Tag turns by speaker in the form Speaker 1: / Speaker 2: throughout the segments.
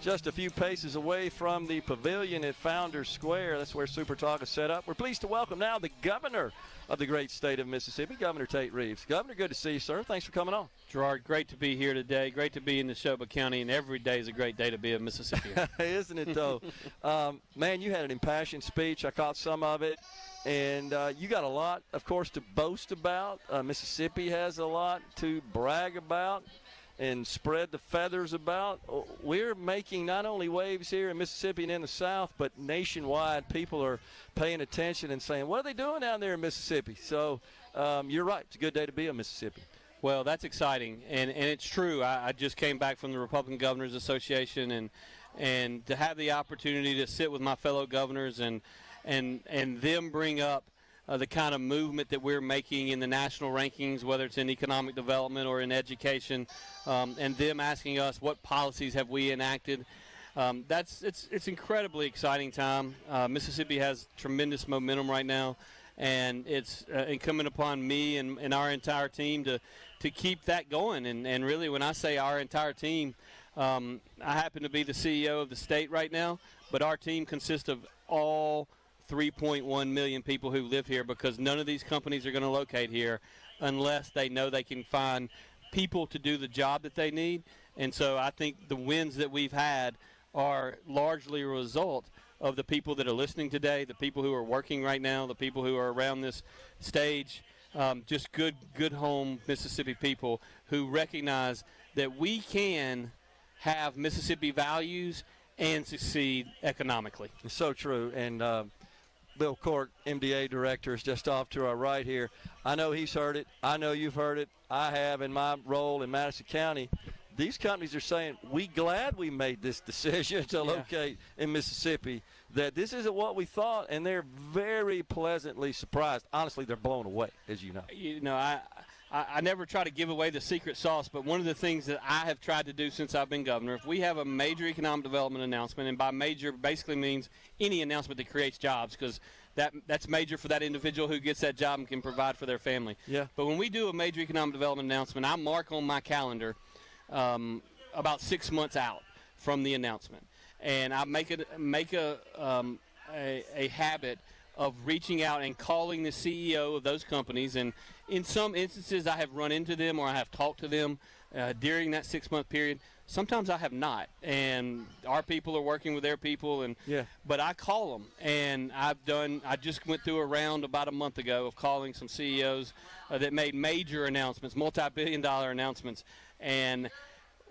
Speaker 1: just a few paces away from the pavilion at Founders Square. That's where SuperTalk is set up. We're pleased to welcome now the governor of the great state of Mississippi, Governor Tate Reeves. Governor, good to see you, sir. Thanks for coming on.
Speaker 2: Gerard, great to be here today. Great to be in Neshoba County, and every day is a great day to be a Mississippian.
Speaker 1: Isn't it, though? Man, you had an impassioned speech. I caught some of it. And you got a lot, of course, to boast about. Mississippi has a lot to brag about and spread the feathers about. We're making not only waves here in Mississippi and in the South, but nationwide. People are paying attention and saying, what are they doing down there in Mississippi? So you're right. It's a good day to be a Mississippi.
Speaker 2: Well, that's exciting, and it's true. I just came back from the Republican Governors Association, and to have the opportunity to sit with my fellow governors and them bring up the kind of movement that we're making in the national rankings, whether it's in economic development or in education, and them asking us what policies have we enacted. It's incredibly exciting time. Mississippi has tremendous momentum right now, and it's incumbent upon me and our entire team to keep that going. And really, when I say our entire team, I happen to be the CEO of the state right now, but our team consists of all 3.1 million people who live here, because none of these companies are going to locate here unless they know they can find people to do the job that they need. And so I think the wins that we've had are largely a result of the people that are listening today, the people who are working right now, the people who are around this stage, just good home Mississippi people who recognize that we can have Mississippi values and succeed economically.
Speaker 1: It's so true. And Bill Court, MDA director, is just off to our right here. I know he's heard it. I know you've heard it. I have in my role in Madison County. These companies are saying, we glad we made this decision to locate in Mississippi, that this isn't what we thought, and they're very pleasantly surprised. Honestly, they're blown away, as you know.
Speaker 2: You know, I never try to give away the secret sauce, but one of the things that I have tried to do since I've been governor, if we have a major economic development announcement, and by major basically means any announcement that creates jobs, because that's major for that individual who gets that job and can provide for their family. Yeah. But when we do a major economic development announcement, I mark on my calendar about 6 months out from the announcement, and I make a habit of reaching out and calling the CEO of those companies. And in some instances I have run into them or I have talked to them during that 6 month period. Sometimes I have not, and our people are working with their people, but I call them, and I just went through a round about a month ago of calling some CEOs that made major announcements, multi-billion-dollar announcements, and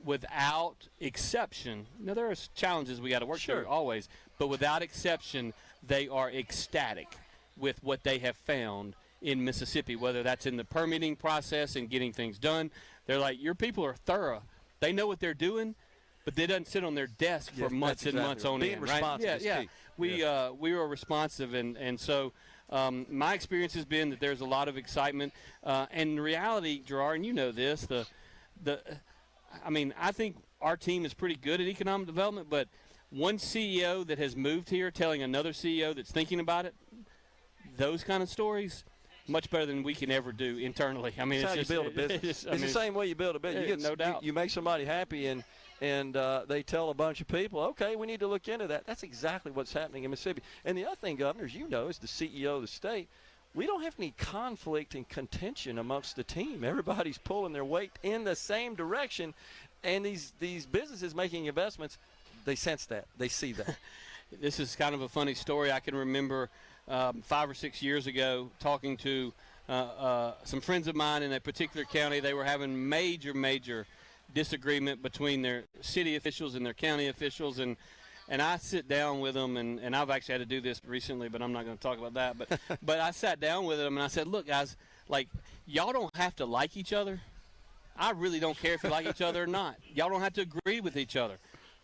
Speaker 2: without exception, now there are challenges we got to work through always, but without exception, they are ecstatic with what they have found in Mississippi, whether that's in the permitting process and getting things done. They're like, your people are thorough. They know what they're doing, but they doesn't sit on their desk for months and months on end. Right? Yeah. We were responsive, and so my experience has been that there's a lot of excitement. And in reality, Gerard, and you know this, I think our team is pretty good at economic development, but one CEO that has moved here telling another CEO that's thinking about it, those kind of stories, much better than we can ever do internally. I mean,
Speaker 1: it's how you build a business. It's the same way you build a business.
Speaker 2: No doubt.
Speaker 1: You make somebody happy, and they tell a bunch of people, okay, we need to look into that. That's exactly what's happening in Mississippi. And the other thing, Governor, as you know, as the CEO of the state, we don't have any conflict and contention amongst the team. Everybody's pulling their weight in the same direction, and these businesses making investments, they sense that. They see that.
Speaker 2: This is kind of a funny story. I can remember 5 or 6 years ago talking to some friends of mine in a particular county. They were having major disagreement between their city officials and their county officials, and I sit down with them, and I've actually had to do this recently, but I'm not going to talk about that. But I sat down with them, and I said, look, guys, like, y'all don't have to like each other. I really don't care if you like each other or not. Y'all don't have to agree with each other.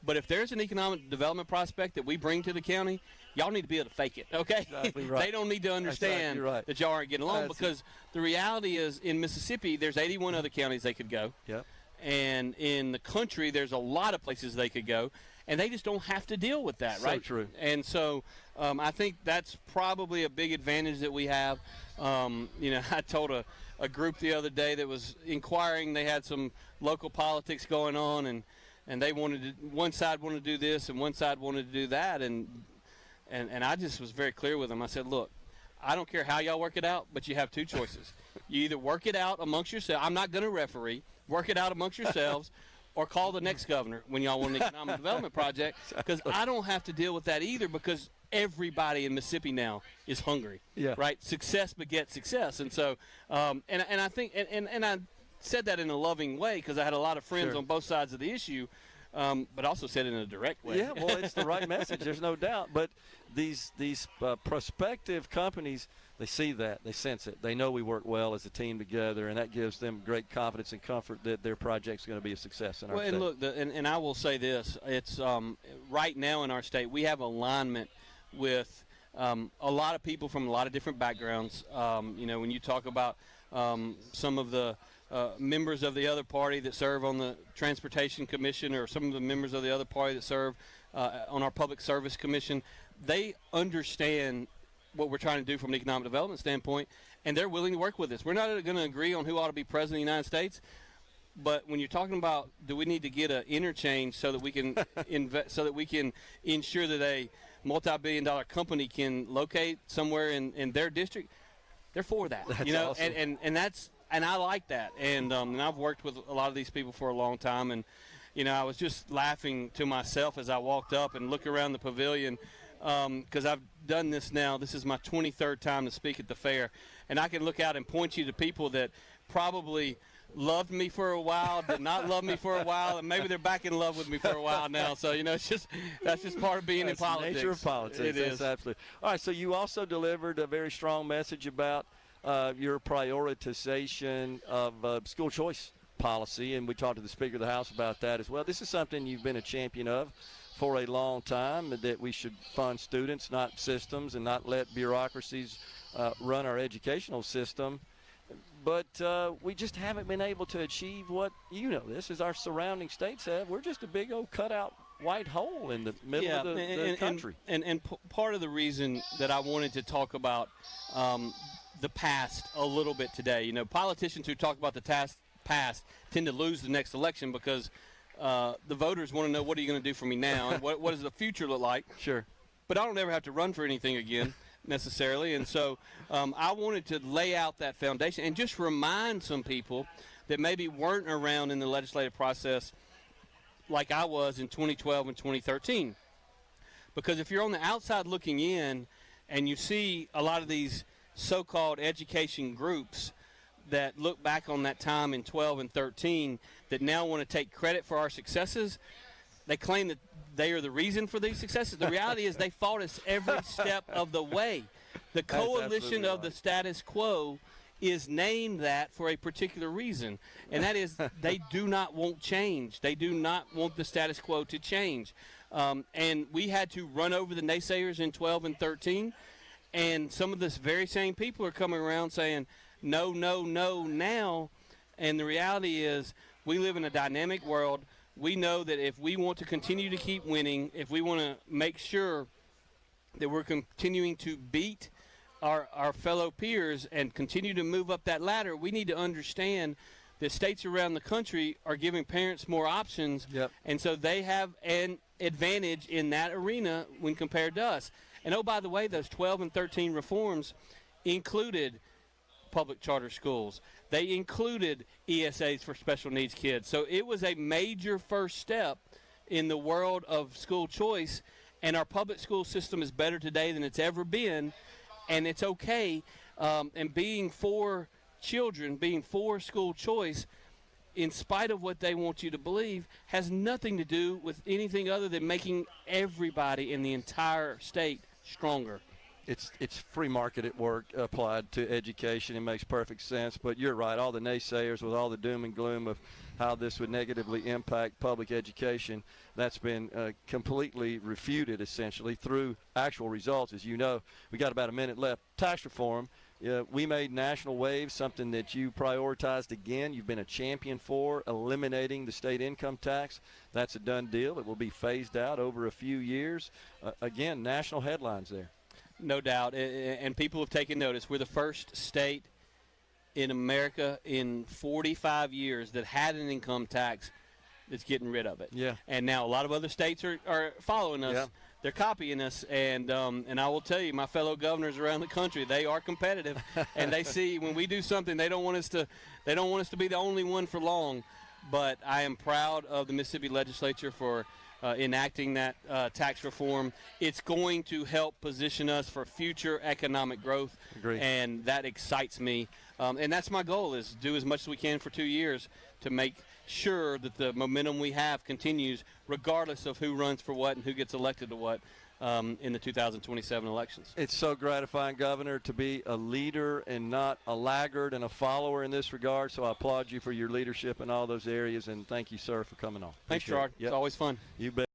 Speaker 2: But if there's an economic development prospect that we bring to the county, y'all need to be able to fake it, okay?
Speaker 1: Exactly right.
Speaker 2: They don't need to understand that y'all aren't getting along, because the reality is in Mississippi there's 81 other counties they could go. Yep. And in the country there's a lot of places they could go, and they just don't have to deal with that, right?
Speaker 1: So true.
Speaker 2: And so I think that's probably a big advantage that we have. I told a group the other day that was inquiring. They had some local politics going on, and and they one side wanted to do this and one side wanted to do that, and I just was very clear with them. I said, look, I don't care how y'all work it out, but you have two choices. You either work it out amongst yourselves. I'm not going to referee. Work it out amongst yourselves, or call the next governor when y'all want an economic development project, because I don't have to deal with that either, because everybody in Mississippi now is hungry, right? Success begets success. And so, and I think, and I said that in a loving way, because I had a lot of friends on both sides of the issue, but also said it in a direct way.
Speaker 1: Yeah, well, it's the right message. There's no doubt. But these prospective companies, they see that. They sense it. They know we work well as a team together, and that gives them great confidence and comfort that their project's going to be a success in our state.
Speaker 2: And look, and I will say this. It's right now in our state, we have alignment with a lot of people from a lot of different backgrounds. When you talk about some of the members of the other party that serve on the Transportation Commission, or some of the members of the other party that serve on our Public Service Commission, they understand what we're trying to do from an economic development standpoint, and they're willing to work with us. We're not going to agree on who ought to be president of the United States, but when you're talking about, do we need to get an interchange so that we can so that we can ensure that a multi-billion-dollar company can locate somewhere in their district, they're for that.
Speaker 1: That's awesome.
Speaker 2: And I like that. And I've worked with a lot of these people for a long time, and I was just laughing to myself as I walked up and looked around the pavilion, because I've done this now. This is my 23rd time to speak at the fair, and I can look out and point you to people that probably loved me for a while, did not love me for a while, and maybe they're back in love with me for a while now. So that's just part of being in politics.
Speaker 1: The nature of politics.
Speaker 2: It is
Speaker 1: absolutely. All right. So you also delivered a very strong message about your prioritization of school choice policy, and we talked to the Speaker of the House about that as well. This is something you've been a champion of for a long time, that we should fund students, not systems, and not let bureaucracies run our educational system. But we just haven't been able to achieve what, this is our surrounding states have. We're just a big old cutout white hole in the middle of the country.
Speaker 2: And part of the reason that I wanted to talk about the past a little bit today, politicians who talk about the past tend to lose the next election, because the voters want to know, what are you going to do for me now, and what does the future look like?
Speaker 1: Sure.
Speaker 2: But I don't ever have to run for anything again necessarily, and so I wanted to lay out that foundation and just remind some people that maybe weren't around in the legislative process like I was in 2012 and 2013. Because if you're on the outside looking in and you see a lot of these so-called education groups that look back on that time in 12 and 13 that now want to take credit for our successes, they claim that they are the reason for these successes. The reality is they fought us every step of the way. The coalition of the status quo is named that for a particular reason, and that is they do not want change. They do not want the status quo to change. And we had to run over the naysayers in 12 and 13, and some of this very same people are coming around saying, no, no, no now. And the reality is we live in a dynamic world. We know that if we want to continue to keep winning, if we want to make sure that we're continuing to beat our fellow peers and continue to move up that ladder, we need to understand that states around the country are giving parents more options, and so they have an advantage in that arena when compared to us. And, oh, by the way, those 12 and 13 reforms included public charter schools. They included ESAs for special needs kids. So it was a major first step in the world of school choice, and our public school system is better today than it's ever been, and it's okay. And being for children, being for school choice, in spite of what they want you to believe, has nothing to do with anything other than making everybody in the entire state stronger.
Speaker 1: It's free market at work applied to education. It makes perfect sense. But you're right. All the naysayers with all the doom and gloom of how this would negatively impact public education, that's been completely refuted essentially through actual results. As you know, we got about a minute left. Tax reform. We made national waves, something that you prioritized again. You've been a champion for eliminating the state income tax. That's a done deal. It will be phased out over a few years. Again, national headlines there.
Speaker 2: No doubt, and people have taken notice. We're the first state in America in 45 years that had an income tax that's getting rid of it.
Speaker 1: Yeah.
Speaker 2: And now a lot of other states are following us.
Speaker 1: Yeah.
Speaker 2: They're copying us, and I will tell you, my fellow governors around the country, they are competitive, and they see when we do something, they don't want us to be the only one for long. But I am proud of the Mississippi legislature for enacting that tax reform. It's going to help position us for future economic growth.
Speaker 1: Agreed.
Speaker 2: And that excites me. And that's my goal, is do as much as we can for 2 years to make sure that the momentum we have continues regardless of who runs for what and who gets elected to what in the 2027 elections.
Speaker 1: It's so gratifying, Governor, to be a leader and not a laggard and a follower in this regard. So I applaud you for your leadership in all those areas, and thank you, sir, for coming on.
Speaker 2: Thanks,
Speaker 1: Appreciate
Speaker 2: Gerard.
Speaker 1: it. Yep.
Speaker 2: It's always fun.
Speaker 1: You bet.